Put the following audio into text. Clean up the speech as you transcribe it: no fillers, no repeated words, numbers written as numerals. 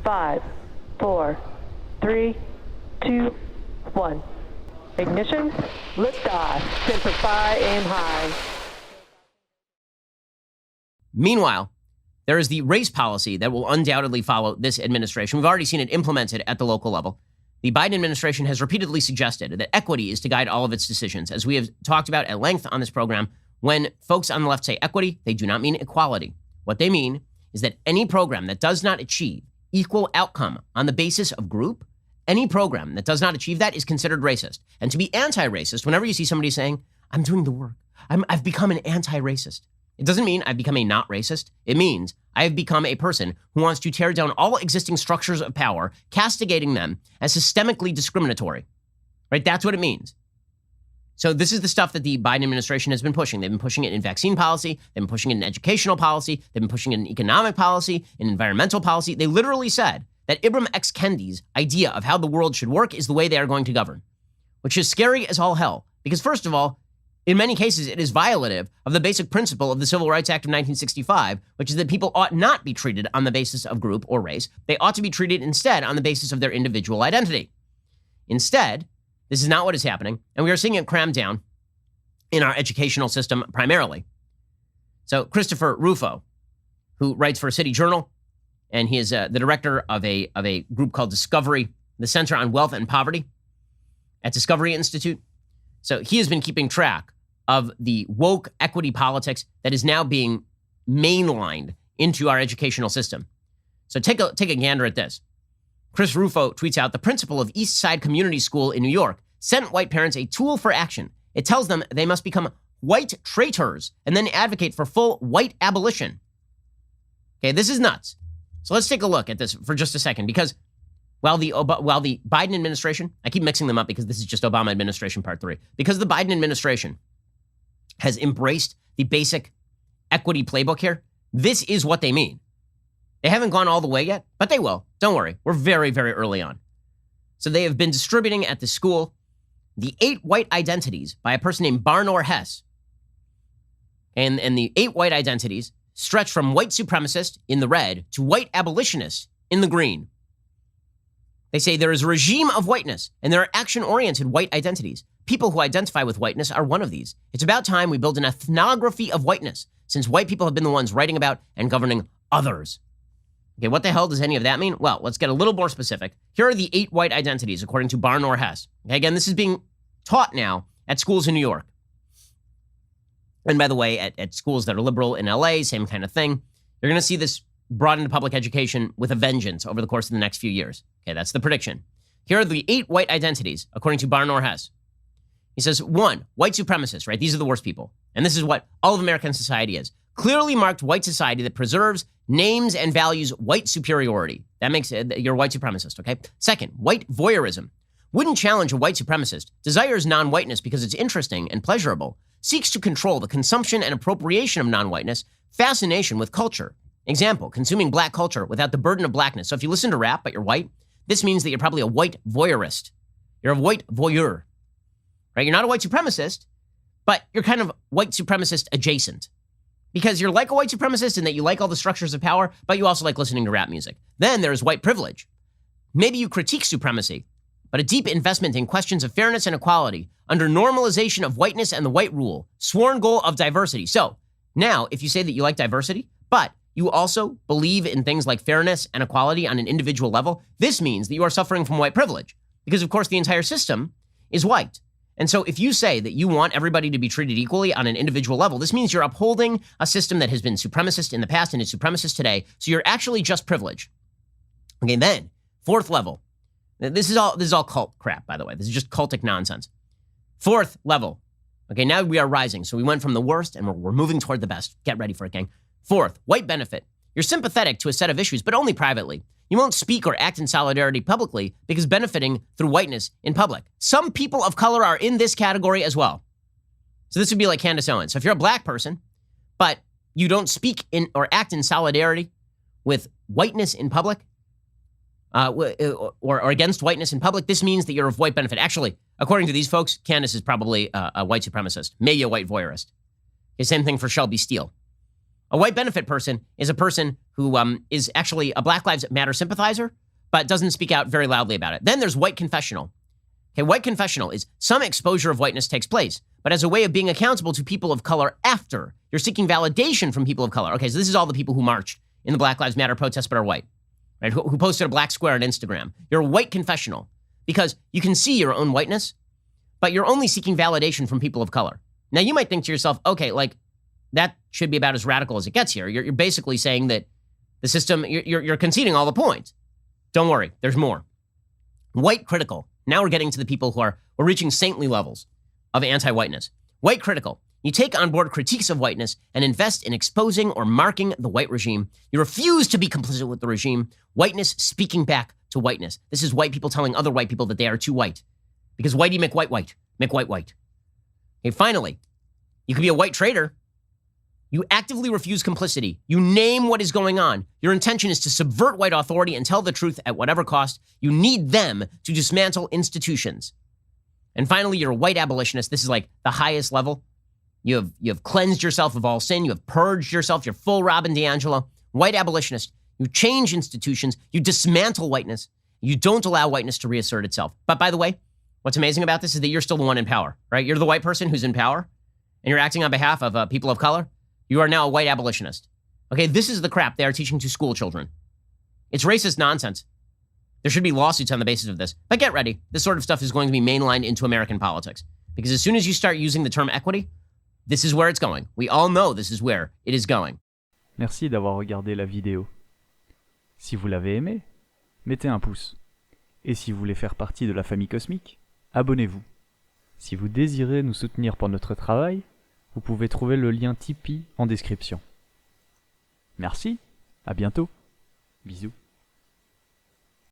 5, 4, 3, 2, 1. Ignition, liftoff, Semper Fi, aim high. Meanwhile, there is the race policy that will undoubtedly follow this administration. We've already seen it implemented at the local level. The Biden administration has repeatedly suggested that equity is to guide all of its decisions. As we have talked about at length on this program, when folks on the left say equity, they do not mean equality. What they mean is that any program that does not achieve equal outcome on the basis of group, any program that does not achieve that is considered racist. And to be anti-racist, whenever you see somebody saying, I'm doing the work, I've become an anti-racist, it doesn't mean I've become a not racist. It means I have become a person who wants to tear down all existing structures of power, castigating them as systemically discriminatory, right? That's what it means. So this is the stuff that the Biden administration has been pushing. They've been pushing it in vaccine policy. They've been pushing it in educational policy. They've been pushing it in economic policy, in environmental policy. They literally said that Ibram X. Kendi's idea of how the world should work is the way they are going to govern, which is scary as all hell. Because first of all, in many cases, it is violative of the basic principle of the Civil Rights Act of 1965, which is that people ought not be treated on the basis of group or race. They ought to be treated instead on the basis of their individual identity. Instead, this is not what is happening, and we are seeing it crammed down in our educational system primarily. So Christopher Rufo, who writes for City Journal, and he is the director of a group called Discovery, the Center on Wealth and Poverty at Discovery Institute. So he has been keeping track of the woke equity politics that is now being mainlined into our educational system. So take a gander at this. Chris Rufo tweets out, the principal of East Side Community School in New York sent white parents a tool for action. It tells them they must become white traitors and then advocate for full white abolition. Okay, this is nuts. So let's take a look at this for just a second, because while the Biden administration, I keep mixing them up because this is just Obama administration part 3, because the Biden administration has embraced the basic equity playbook here, this is what they mean. They haven't gone all the way yet, but they will. Don't worry. We're very, very early on. So they have been distributing at the school the 8 white identities by a person named Barnor Hess. And the 8 white identities stretch from white supremacist in the red to white abolitionist in the green. They say there is a regime of whiteness, and there are action-oriented white identities. People who identify with whiteness are one of these. It's about time we build an ethnography of whiteness, since white people have been the ones writing about and governing others. Okay, what the hell does any of that mean? Well, let's get a little more specific. Here are the 8 white identities, according to Barnor Hess. Okay, again, this is being taught now at schools in New York. And by the way, at schools that are liberal in LA, same kind of thing. You're going to see this brought into public education with a vengeance over the course of the next few years. Okay, that's the prediction. Here are the 8 white identities, according to Barnor Hess. He says, 1, white supremacists, right? These are the worst people. And this is what all of American society is. Clearly marked white society that preserves, names, and values white superiority. That makes it, you're a white supremacist, okay? 2nd, white voyeurism. Wouldn't challenge a white supremacist, desires non-whiteness because it's interesting and pleasurable, seeks to control the consumption and appropriation of non-whiteness, fascination with culture. Example, consuming black culture without the burden of blackness. So if you listen to rap, but you're white, this means that you're probably a white voyeurist. You're a white voyeur, right? You're not a white supremacist, but you're kind of white supremacist adjacent. Because you're like a white supremacist in that you like all the structures of power, but you also like listening to rap music. Then there's white privilege. Maybe you critique supremacy, but a deep investment in questions of fairness and equality under normalization of whiteness and the white rule, sworn goal of diversity. So now, if you say that you like diversity, but you also believe in things like fairness and equality on an individual level, this means that you are suffering from white privilege. Because of course, the entire system is white. And so if you say that you want everybody to be treated equally on an individual level, this means you're upholding a system that has been supremacist in the past and is supremacist today. So you're actually just privilege. Okay, then 4th level. This is all cult crap, by the way. This is just cultic nonsense. 4th level. Okay, now we are rising. So we went from the worst and we're moving toward the best. Get ready for it, gang. 4th, white benefit. You're sympathetic to a set of issues, but only privately. You won't speak or act in solidarity publicly because benefiting through whiteness in public. Some people of color are in this category as well. So this would be like Candace Owens. So if you're a black person, but you don't speak in or act in solidarity with whiteness in public, or against whiteness in public, this means that you're of white benefit. Actually, according to these folks, Candace is probably a white supremacist, maybe a white voyeurist. Okay, same thing for Shelby Steele. A white benefit person is a person who is actually a Black Lives Matter sympathizer, but doesn't speak out very loudly about it. Then there's white confessional. Okay, white confessional is some exposure of whiteness takes place, but as a way of being accountable to people of color after. You're seeking validation from people of color. Okay, so this is all the people who marched in the Black Lives Matter protests but are white, right? Who posted a black square on Instagram. You're a white confessional because you can see your own whiteness, but you're only seeking validation from people of color. Now, you might think to yourself, okay, like, that should be about as radical as it gets here. You're basically saying that the system, you're conceding all the points. Don't worry, there's more. White critical. Now we're getting to the people we're reaching saintly levels of anti-whiteness. White critical. You take on board critiques of whiteness and invest in exposing or marking the white regime. You refuse to be complicit with the regime. Whiteness speaking back to whiteness. This is white people telling other white people that they are too white. Because whitey make white white. Make white white. Okay, finally, you could be a white traitor. You actively refuse complicity. You name what is going on. Your intention is to subvert white authority and tell the truth at whatever cost. You need them to dismantle institutions. And finally, you're a white abolitionist. This is like the highest level. You have cleansed yourself of all sin. You have purged yourself. You're full Robin DiAngelo. White abolitionist. You change institutions. You dismantle whiteness. You don't allow whiteness to reassert itself. But by the way, what's amazing about this is that you're still the one in power, right? You're the white person who's in power, and you're acting on behalf of people of color. You are now a white abolitionist. Okay, this is the crap they are teaching to school children. It's racist nonsense. There should be lawsuits on the basis of this. But get ready. This sort of stuff is going to be mainlined into American politics. Because as soon as you start using the term equity, this is where it's going. We all know this is where it is going. Merci d'avoir regardé la vidéo. Si vous l'avez aimé, mettez un pouce. Et si vous voulez faire partie de la famille cosmique, abonnez-vous. Si vous désirez nous soutenir pour notre travail, vous pouvez trouver le lien Tipeee en description. Merci, à bientôt. Bisous.